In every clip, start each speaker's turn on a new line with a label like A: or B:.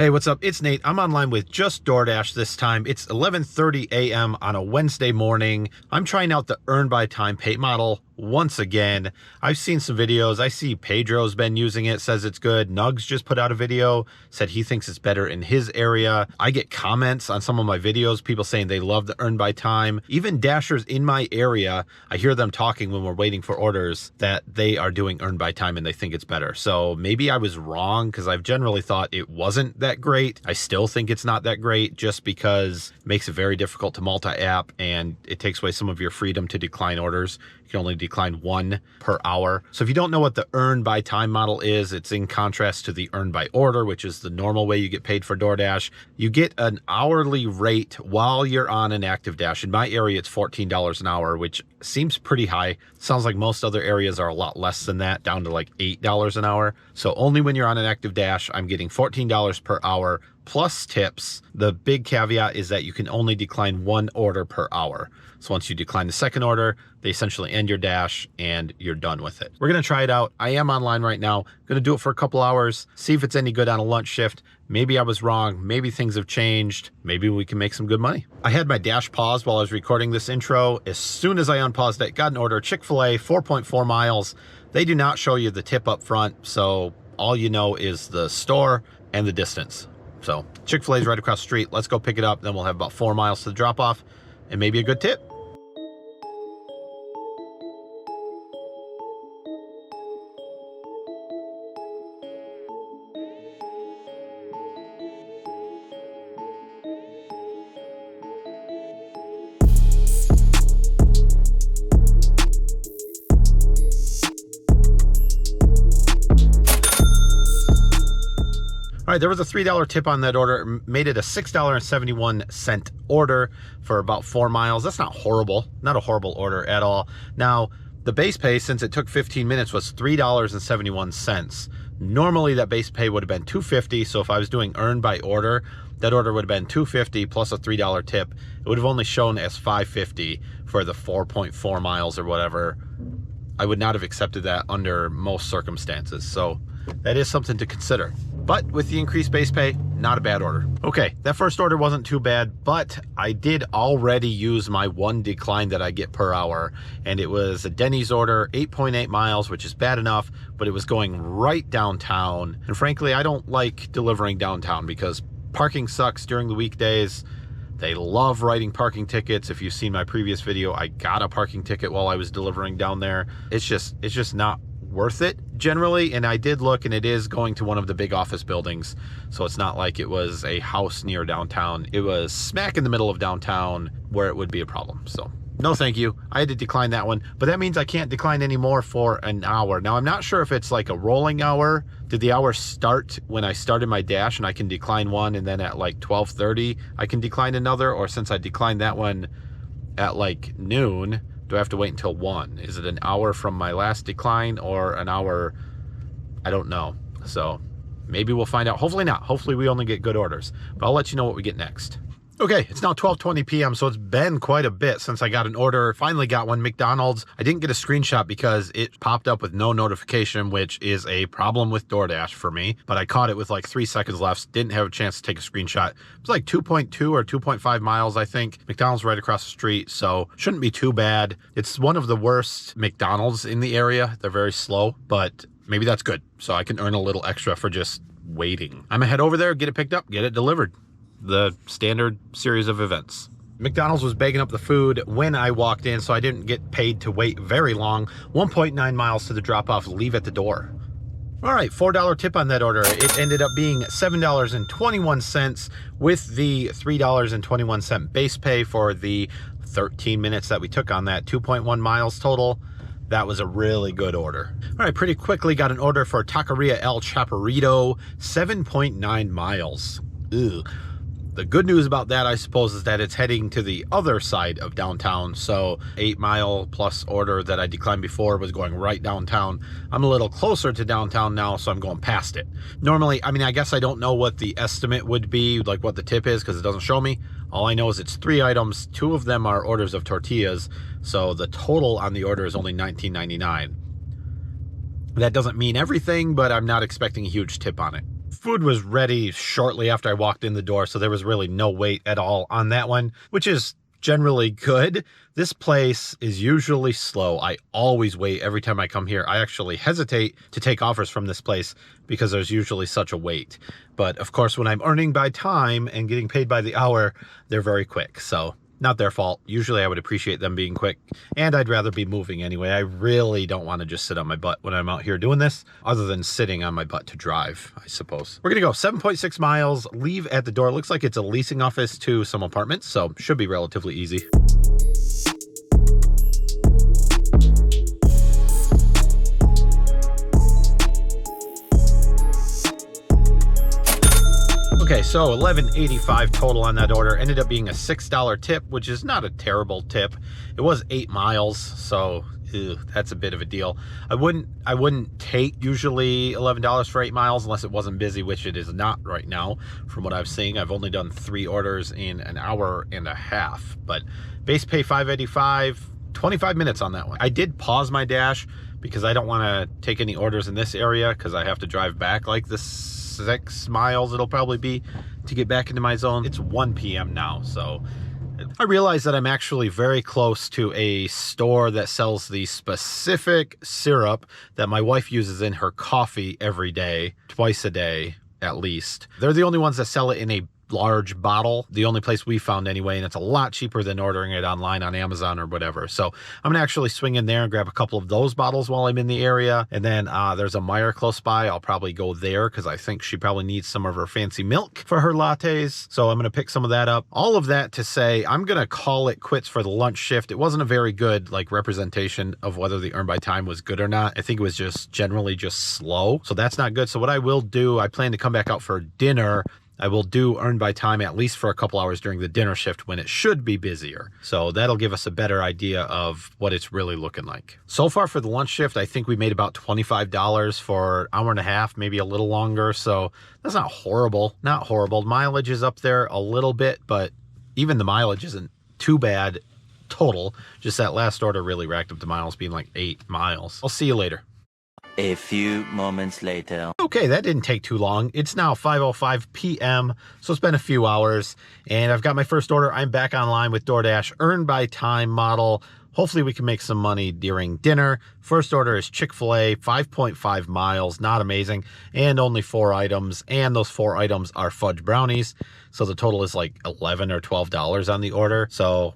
A: Hey, what's up? It's Nate. I'm online with just DoorDash this time. It's 11:30 a.m. on a Wednesday morning. I'm trying out the Earn By Time pay model once again. I've seen some videos. I see Pedro's been using it, says it's good. Nugs just put out a video, said he thinks it's better in his area. I get comments on some of my videos, people saying they love the Earn By Time. Even Dashers in my area, I hear them talking when we're waiting for orders that they are doing Earn By Time and they think it's better. So maybe I was wrong because I've generally thought it wasn't that great. I still think it's not that great just because it makes it very difficult to multi-app and it takes away some of your freedom to decline orders. You can only decline one per hour. So if you don't know what the Earn By Time model is, it's in contrast to the Earn By Order, which is the normal way you get paid for DoorDash. You get an hourly rate while you're on an active dash. In my area, it's $14 an hour, which seems pretty high. Sounds like most other areas are a lot less than that, down to like $8 an hour. So only when you're on an active dash, I'm getting $14 per hour plus tips. The big caveat is that you can only decline one order per hour. So once you decline the second order, they essentially end your dash and you're done with it. We're gonna try it out. I am online right now. Gonna do it for a couple hours, see if it's any good on a lunch shift. Maybe I was wrong. Maybe things have changed. Maybe we can make some good money. I had my dash paused while I was recording this intro. As soon as I unpaused it, got an order, Chick-fil-A, 4.4 miles. They do not show you the tip up front. So all you know is the store and the distance. So Chick-fil-A is right across the street. Let's go pick it up. Then we'll have about 4 miles to the drop off and maybe a good tip. All right, there was a $3 tip on that order, made it a $6.71 order for about 4 miles. That's not horrible, not a horrible order at all. Now, the base pay, since it took 15 minutes, was $3.71. Normally, that base pay would have been $2.50. So if I was doing Earn By Order, that order would have been $2.50 plus a $3 tip. It would have only shown as $5.50 for the 4.4 miles or whatever. I would not have accepted that under most circumstances. So that is something to consider. But with the increased base pay, not a bad order. Okay, that first order wasn't too bad, but I did already use my one decline that I get per hour. And it was a Denny's order, 8.8 miles, which is bad enough, but it was going right downtown. And frankly, I don't like delivering downtown because parking sucks during the weekdays. They love writing parking tickets. If you've seen my previous video, I got a parking ticket while I was delivering down there. It's just not worth it generally. And I did look, and it is going to one of the big office buildings. So it's not like it was a house near downtown. It was smack in the middle of downtown where it would be a problem. So no, thank you. I had to decline that one, but that means I can't decline anymore for an hour. Now, I'm not sure if it's like a rolling hour. Did the hour start when I started my dash and I can decline one, and then at like 12:30, I can decline another? Or since I declined that one at like noon, do I have to wait until 1? Is it an hour from my last decline or an hour? I don't know. So maybe we'll find out. Hopefully not. Hopefully we only get good orders, but I'll let you know what we get next. Okay, it's now 12:20 p.m., so it's been quite a bit since I got an order. Finally got one, McDonald's. I didn't get a screenshot because it popped up with no notification, which is a problem with DoorDash for me, but I caught it with like 3 seconds left. Didn't have a chance to take a screenshot. It was like 2.2 or 2.5 miles, I think. McDonald's right across the street, so shouldn't be too bad. It's one of the worst McDonald's in the area. They're very slow, but maybe that's good, so I can earn a little extra for just waiting. I'm gonna head over there, get it picked up, get it delivered. The standard series of events. McDonald's was bagging up the food when I walked in, so I didn't get paid to wait very long. 1.9 miles to the drop-off, leave at the door. All right, $4 tip on that order. It ended up being $7.21 with the $3.21 base pay for the 13 minutes that we took on that, 2.1 miles total. That was a really good order. All right, pretty quickly got an order for Taqueria El Chaparrito, 7.9 miles. Ew. The good news about that, I suppose, is that it's heading to the other side of downtown. So 8 mile plus order that I declined before was going right downtown. I'm a little closer to downtown now, so I'm going past it. Normally, I mean, I guess I don't know what the estimate would be, like what the tip is, because it doesn't show me. All I know is it's 3 items. 2 of them are orders of tortillas. So the total on the order is only $19.99. That doesn't mean everything, but I'm not expecting a huge tip on it. Food was ready shortly after I walked in the door, so there was really no wait at all on that one, which is generally good. This place is usually slow. I always wait every time I come here. I actually hesitate to take offers from this place because there's usually such a wait. But of course, when I'm earning by time and getting paid by the hour, they're very quick. So not their fault. Usually I would appreciate them being quick, and I'd rather be moving anyway. I really don't want to just sit on my butt when I'm out here doing this, other than sitting on my butt to drive, I suppose. We're gonna go 7.6 miles, leave at the door. It looks like it's a leasing office to some apartments, so should be relatively easy. Okay, so $11.85 total on that order. Ended up being a $6 tip, which is not a terrible tip. It was 8 miles, so that's a bit of a deal. I wouldn't take usually $11 for 8 miles unless it wasn't busy, which it is not right now. From what I've seen, I've only done 3 orders in an hour and a half, but base pay $5.85, 25 minutes on that one. I did pause my dash because I don't want to take any orders in this area because I have to drive back like this 6 miles it'll probably be to get back into my zone. It's 1 p.m. now, so I realize that I'm actually very close to a store that sells the specific syrup that my wife uses in her coffee every day, twice a day at least. They're the only ones that sell it in a large bottle, the only place we found anyway, and it's a lot cheaper than ordering it online on Amazon or whatever. So I'm gonna actually swing in there and grab a couple of those bottles while I'm in the area. And then there's a Meijer close by. I'll probably go there because I think she probably needs some of her fancy milk for her lattes, so I'm gonna pick some of that up. All of that to say, I'm gonna call it quits for the lunch shift. It wasn't a very good representation of whether the Earn By Time was good or not. I think it was just generally just slow, so that's not good. So what I will do, I plan to come back out for dinner. I will do Earn By Time at least for a couple hours during the dinner shift when it should be busier. So that'll give us a better idea of what it's really looking like. So far for the lunch shift, I think we made about $25 for an hour and a half, maybe a little longer. So that's not horrible, not horrible. Mileage is up there a little bit, but even the mileage isn't too bad total. Just that last order really racked up the miles, being like 8 miles. I'll see you later.
B: A few moments later.
A: Okay, that didn't take too long. It's now 5:05 p.m., so it's been a few hours, and I've got my first order. I'm back online with DoorDash Earn By Time model. Hopefully we can make some money during dinner. First order is Chick-fil-A, 5.5 miles, not amazing, and only 4 items, and those 4 items are fudge brownies, so the total is like $11 or $12 on the order. So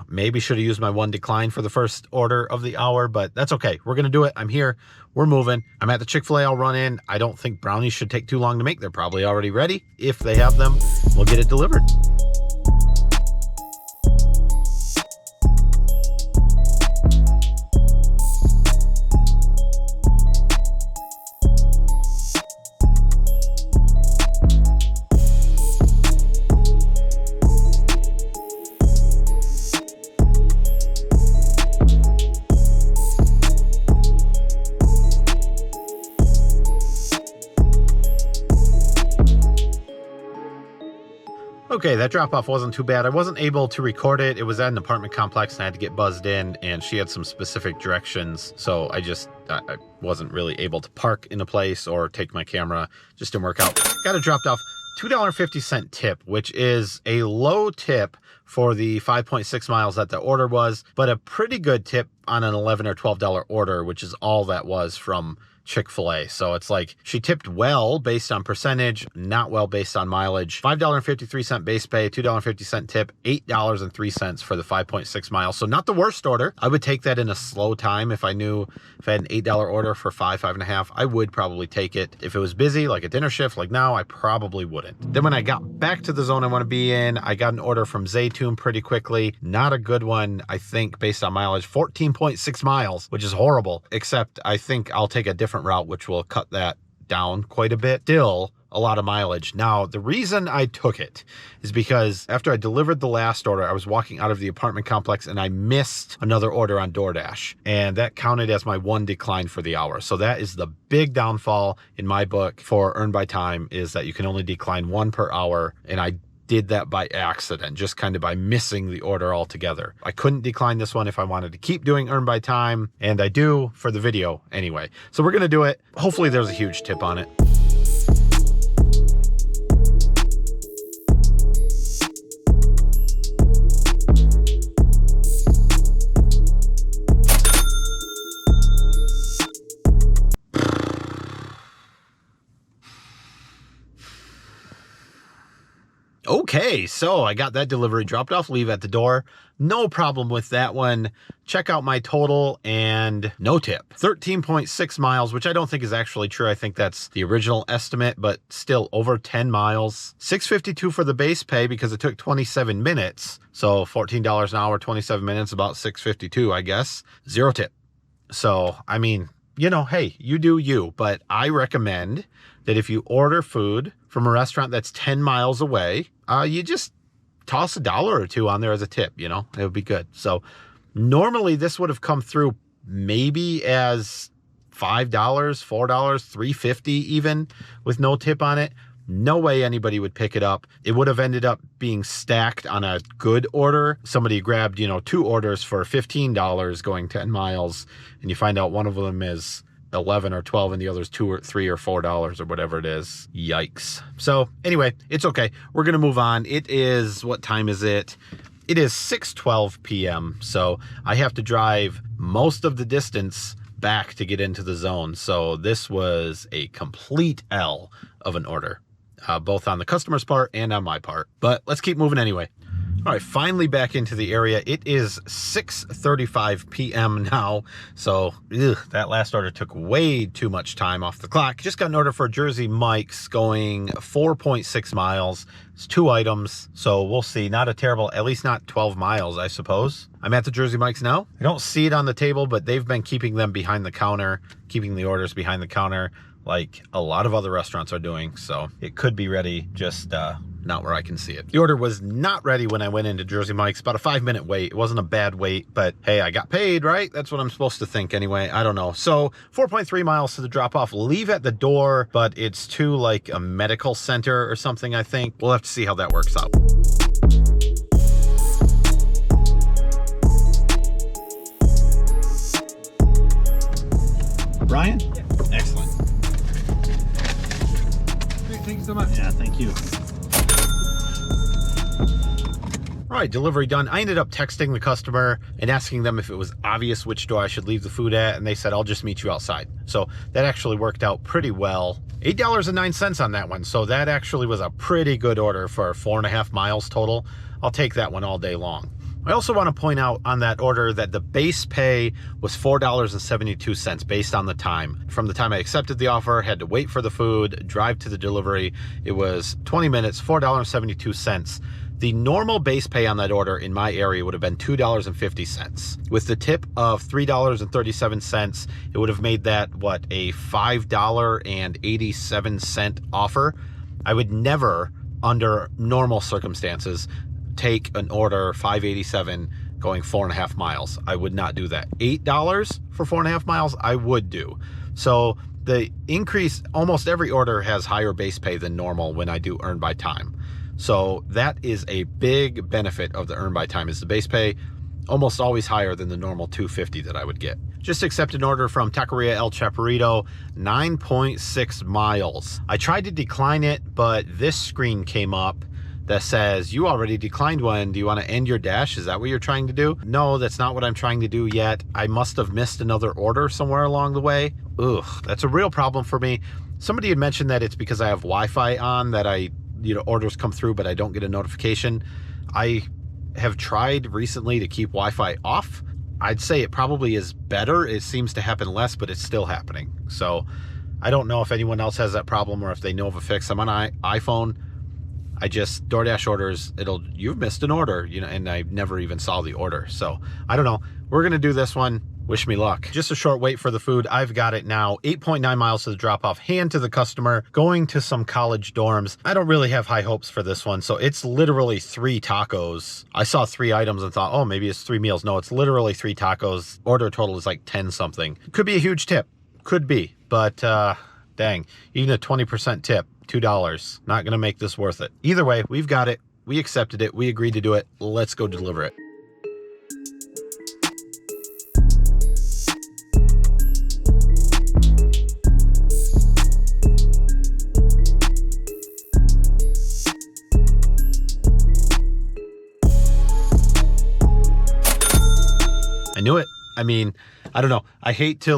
A: maybe should have used my 1 decline for the first order of the hour, but that's okay. We're going to do it. I'm here. We're moving. I'm at the Chick-fil-A. I'll run in. I don't think brownies should take too long to make. They're probably already ready. If they have them, we'll get it delivered. Okay, that drop-off wasn't too bad. I wasn't able to record it. It was at an apartment complex and I had to get buzzed in, and she had some specific directions, so I wasn't really able to park in a place or take my camera. Just didn't work out. Got it dropped off. $2.50 tip, which is a low tip for the 5.6 miles that the order was, but a pretty good tip on an $11 or $12 order, which is all that was from Chick-fil-A. So it's like she tipped well based on percentage, not well based on mileage. $5.53 base pay, $2.50 tip, $8.03 for the 5.6 miles. So not the worst order. I would take that in a slow time. If I had an $8 order for 5.5, I would probably take it. If it was busy, like a dinner shift, like now, I probably wouldn't. Then when I got back to the zone I want to be in, I got an order from Zaytoon pretty quickly. Not a good one, I think, based on mileage. 14.6 miles, which is horrible, except I think I'll take a different route, which will cut that down quite a bit. Still a lot of mileage. Now, the reason I took it is because after I delivered the last order, I was walking out of the apartment complex and I missed another order on DoorDash, and that counted as my 1 decline for the hour. So that is the big downfall in my book for Earn By Time, is that you can only decline 1 per hour, and I did that by accident, just kind of by missing the order altogether. I couldn't decline this one if I wanted to keep doing Earn By Time, and I do for the video anyway. So we're gonna do it. Hopefully there's a huge tip on it. Okay, so I got that delivery, dropped off, leave at the door. No problem with that one. Check out my total and no tip. 13.6 miles, which I don't think is actually true. I think that's the original estimate, but still over 10 miles. $6.52 for the base pay because it took 27 minutes. So $14 an hour, 27 minutes, about $6.52, I guess. Zero tip. So, I mean, you know, hey, you do you, but I recommend that if you order food from a restaurant that's 10 miles away, you just toss $1 or $2 on there as a tip, you know, it would be good. So normally this would have come through maybe as $5, $4, $3.50 even with no tip on it. No way anybody would pick it up. It would have ended up being stacked on a good order. Somebody grabbed, you know, 2 orders for $15 going 10 miles, and you find out one of them is 11 or 12 and the other's 2 or 3 or $4 or whatever it is. Yikes. So anyway, it's okay. We're going to move on. It is, what time is it? It is 6:12 p.m. So I have to drive most of the distance back to get into the zone. So this was a complete L of an order, both on the customer's part and on my part. But let's keep moving anyway. All right, finally back into the area. It is 6:35 p.m. now, so that last order took way too much time off the clock. Just got an order for Jersey Mike's going 4.6 miles. It's 2 items, so we'll see. Not a terrible, at least not 12 miles, I suppose. I'm at the Jersey Mike's now. I don't see it on the table, but they've been keeping them behind the counter, keeping the orders behind the counter like a lot of other restaurants are doing, so it could be ready, just not where I can see it. The order was not ready when I went into Jersey Mike's. About a 5-minute wait. It wasn't a bad wait, but hey, I got paid, right? That's what I'm supposed to think anyway. I don't know. So 4.3 miles to the drop off. Leave at the door, but it's to like a medical center or something, I think. We'll have to see how that works out. Brian? Yeah. Excellent.
C: Thank you so much.
A: Yeah, thank you. All right, delivery done. I ended up texting the customer and asking them if it was obvious which door I should leave the food at, and they said, I'll just meet you outside. So that actually worked out pretty well. $8.09 on that one, so that actually was a pretty good order for 4.5 miles total. I'll take that one all day long. I also want to point out on that order that the base pay was $4.72 based on the time. From the time I accepted the offer, had to wait for the food, drive to the delivery, it was 20 minutes, $4.72. The normal base pay on that order in my area would have been $2.50. With the tip of $3.37, it would have made that, what, a $5.87 offer. I would never, under normal circumstances, take an order $5.87 going 4.5 miles. I would not do that. $8 for 4.5 miles, I would do. So the increase, almost every order has higher base pay than normal when I do Earn By Time. So that is a big benefit of the Earn By Time, is the base pay almost always higher than the normal $2.50 that I would get. Just accepted an order from Taqueria El Chaparrito, 9.6 miles. I tried to decline it, but this screen came up that says, you already declined one. Do you want to end your dash? Is that what you're trying to do? No, that's not what I'm trying to do yet. I must have missed another order somewhere along the way. Ugh, that's a real problem for me. Somebody had mentioned that it's because I have Wi-Fi on that orders come through, but I don't get a notification. I have tried recently to keep Wi-Fi off. I'd say it probably is better. It seems to happen less, but it's still happening. So I don't know if anyone else has that problem or if they know of a fix. I'm on iPhone. I just DoorDash orders, you've missed an order, and I never even saw the order. So I don't know. We're going to do this one. Wish me luck. Just a short wait for the food. I've got it now. 8.9 miles to the drop off, hand to the customer, going to some college dorms. I don't really have high hopes for this one. So it's literally 3 tacos. I saw 3 items and thought, oh, maybe it's 3 meals. No, it's literally 3 tacos. Order total is like 10 something. Could be a huge tip. Could be, but dang, even a 20% tip, $2. Not gonna make this worth it. Either way, we've got it. We accepted it. We agreed to do it. Let's go deliver it. I knew it. I mean, I don't know. I hate to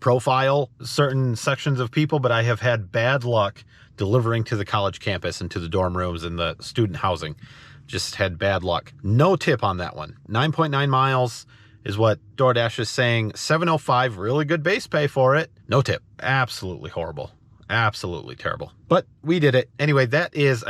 A: profile certain sections of people, but I have had bad luck delivering to the college campus and to the dorm rooms and the student housing. Just had bad luck. No tip on that one. 9.9 miles is what DoorDash is saying. $7.05, really good base pay for it. No tip. Absolutely horrible. Absolutely terrible. But we did it. Anyway, that is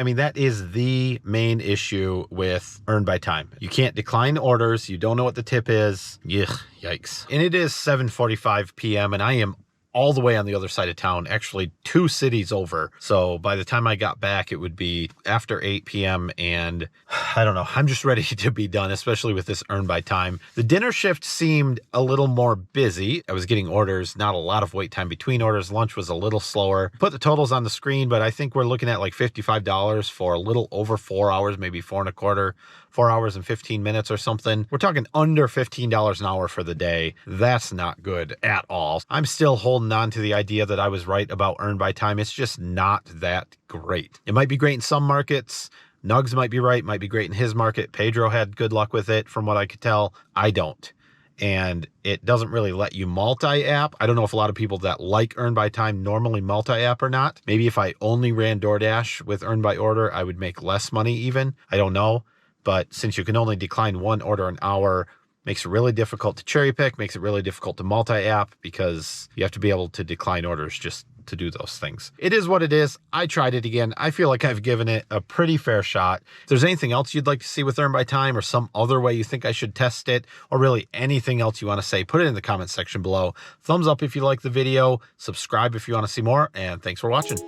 A: the main issue with Earn By Time. You can't decline orders. You don't know what the tip is. Yuck, yikes. And it is 7:45 p.m. and I am all the way on the other side of town, actually 2 cities over. So by the time I got back, it would be after 8 p.m. and I don't know, I'm just ready to be done, especially with this Earn By Time. The dinner shift seemed a little more busy. I was getting orders, not a lot of wait time between orders. Lunch was a little slower. Put the totals on the screen, but I think we're looking at like $55 for a little over 4 hours, maybe 4.25, 4 hours and 15 minutes or something. We're talking under $15 an hour for the day. That's not good at all. I'm still holding on to the idea that I was right about Earn By Time. It's just not that great. It might be great in some markets. Nugs might be right, might be great in his market. Pedro had good luck with it from what I could tell. I don't. And it doesn't really let you multi-app. I don't know if a lot of people that like Earn By Time normally multi-app or not. Maybe if I only ran DoorDash with Earn By Order, I would make less money even. I don't know. But since you can only decline 1 order an hour, makes it really difficult to cherry pick, makes it really difficult to multi-app because you have to be able to decline orders just to do those things. It is what it is. I tried it again. I feel like I've given it a pretty fair shot. If there's anything else you'd like to see with Earn By Time or some other way you think I should test it, or really anything else you want to say, put it in the comment section below. Thumbs up if you like the video, subscribe if you want to see more, and thanks for watching.